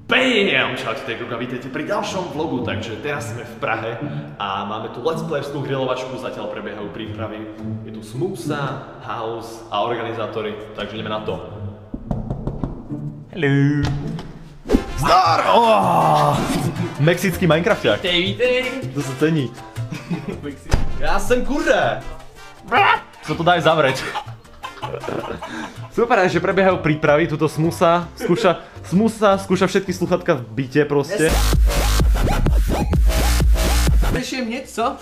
BAM! Čaute, Tegruga, vítejte pri ďalšom vlogu, takže teraz sme v Prahe a máme tu Let's Playerskú grilovačku, zatiaľ prebiehajú prípravy. Je tu Smoosa, House a organizátori, takže ideme na to. Hello! Zdar! Mexický Minecrafťák. Vítej! To sa cení. Ja som kurda! Co to daj zavrieť? Super, že prebiehajú prípravy, tuto Smoosa skúša všetky sluchatka v byte proste. Slyším něco?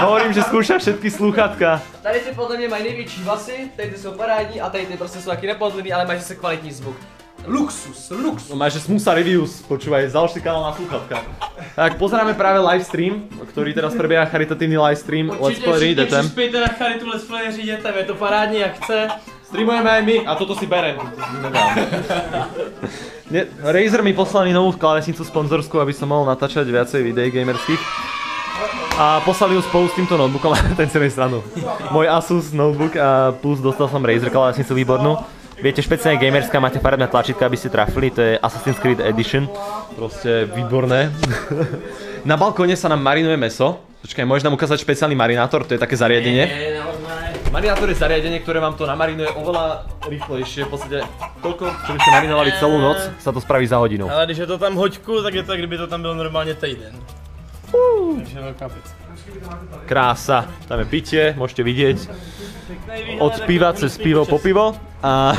Hovorím, že skúša všetky sluchatka. Tady ty podle mě mají největší vlasy, tady ty jsou parádní a tady ty prostě jsou taky nepohodlný, ale mají zase kvalitní zvuk. Luxus, luxus. No máš, že Smoosa Reviews, počúvaj, založ si kanál na sluchatka. Tak pozeráme práve livestream, ktorý teraz prebieha, charitatívny livestream Let's Play Dětem. Přispějte na charitu Let's Play Dětem, je to parádní akce. Streamujeme aj my a toto si berem. Razer mi poslali novú klávesnicu sponzorskú, aby som mohol natáčať viacej videí gamerských. A poslali ju spolu s týmto notebookom, ten celý stranu. Môj Asus notebook a plus dostal som Razer klávesnicu výbornú. Viete, špeciálne gamerská, máte farebné tlačítka, aby ste trafili, to je Assassin's Creed Edition. Proste výborné. Na balkóne sa nám marinuje mäso. Počkaj, môžeš nám ukázať špeciálny marinátor, to je také zariadenie. Marinátor je zariadenie, ktoré vám to namarinuje oveľa rýchlejšie, v podstate toľko, čo by ste marinovali celú noc, sa to spraví za hodinu. Ale když je to tam hoďku, tak je to, kdyby to tam bylo normálně týden. Takže velká pec. Krása, tam je pitie, môžete vidieť. Od piva cez pivo po pivo. A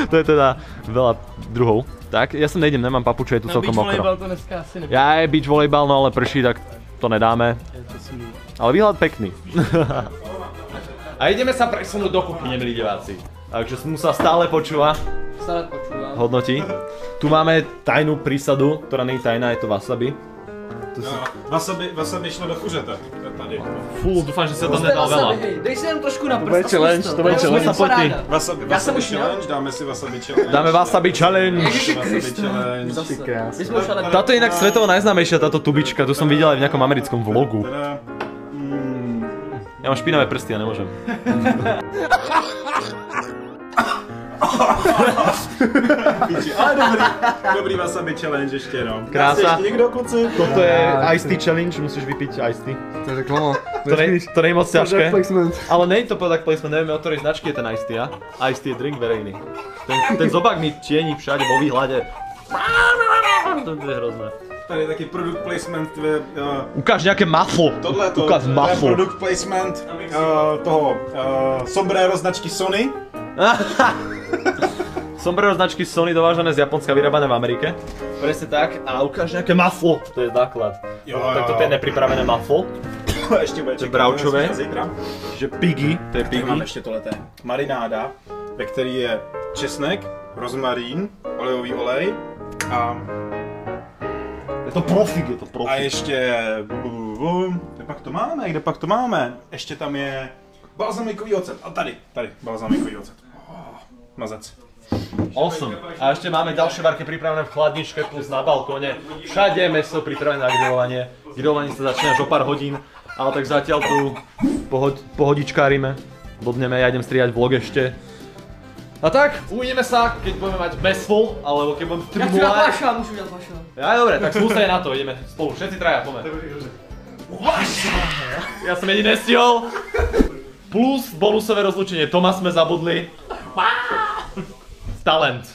to je teda veľa druhov. Tak, ja sem nejdem, nemám papuče, je tu celkom mokro. Beach volejbal to dneska asi nebude. Ja je beach volejbal, no ale prší, tak to nedáme. Ale výhľad pekný. A ideme sa presunúť do kuchyne, milí diváci. Takže Smoosa stále počúva. Stále počúvam. Hodnotí. Tu máme tajnú prísadu, ktorá nie je tajná, je to wasabi. Wasabi šlo do kuřete. Tady. Fú, dúfam, že sa tam nedal veľa. Dej si jenom trošku na prst. To bude challenge, to bude challenge. Wasabi challenge, dáme si wasabi challenge. Dáme wasabi challenge. Wasabi challenge. Táto je inak svetovo najznámejšia, táto tubička, tu som videl aj v nejakom americkom vlogu. Ja mám špinavé prsty, ja nemôžem. Ale dobrý wasabi challenge ještě no. Krása. Ještě někdo, kluci? Toto je Ice Tea Challenge, musíš vypiť Ice Tea. To je reklama. To nie je moc ťažké. Placement. Ale nie je to product placement, nevieme od ktorej značky je ten Ice Tea. Ice Tea je drink verejný. Ten zobák mi čiení všade vo výhľade. To je hrozné. Tady je taky product placement. Ukáž nejaké mafo. Tohleto, Ukáž to je mafo. product placement toho sombrero značky Sony. Sombrero značky Sony dovážené z Japonska, vyrábané v Amerike. Presne tak. A ukáž nejaké mafo. To je základ. Tak toto je nepripravené mafo. Ještě bude To je bravčové. zítra. Že piggy, to je Tak mám piggy. ještě tohleté. Marináda, ve který je česnek, rozmarín, olejový olej a Je to profik, je to A profik. ještě, kde pak to máme? Ještě tam je balzamikový ocet. A tady balzamikový ocet. Mazec. Awesome. A ešte máme ďalšie varky pripravené v chladničke plus na balkóne. Všade mäso pripravené na grilovanie. Grilovanie sa začne až o pár hodín. Ale tak zatiaľ tu pohodičkárime. Bodneme, ja idem strihať vlog ešte. A tak, uvidíme sa, keď budeme mať bezful, alebo keď budem streamovať. Můžu dělat vaša. Ja, dobre, tak Smoosa je na to, ideme spolu, všetci traja, poďme. Ja som jediný stihol. Plus bonusové rozlúčenie, Toma sme zabudli. Talent.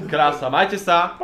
Krása, majte sa.